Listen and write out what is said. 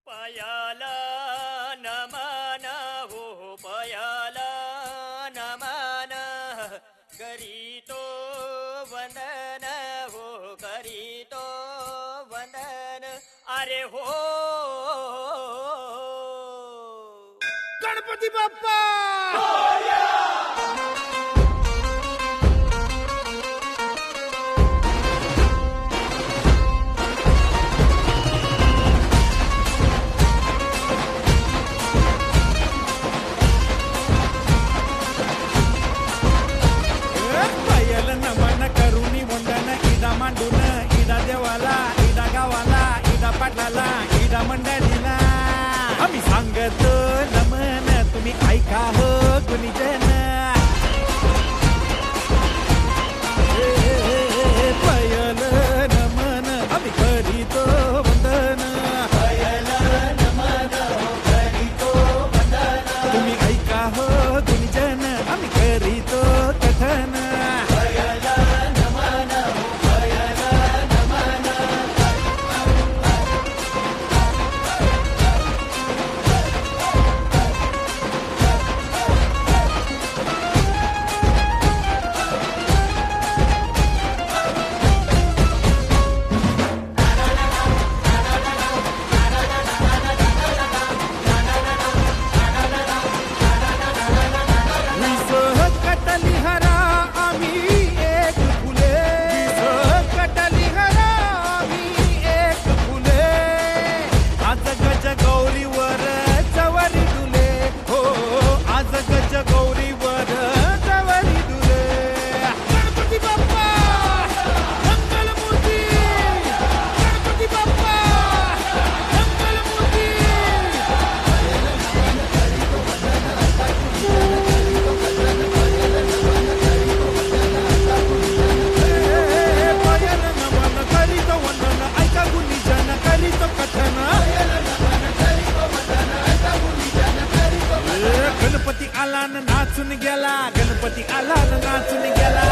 पायाला नमन हो पायाला नमन करीतो वंदन हो करीतो वंदन अरे हो गणपती बाप्पा पायाला नमन करुणी वंदन इडा मांडून इडा देवाला इडा गावाला इडा पाटलाला इडा मंडळीला आम्ही सांगतो नमन तुम्ही ऐका हो गुणीजन पायाला नमन आम्ही करीतो वंदन तुम्ही ऐका हो गुणीजन आम्ही करीतो कथन गणपती आला न नाचून गेला गणपती आला न नाचून गेला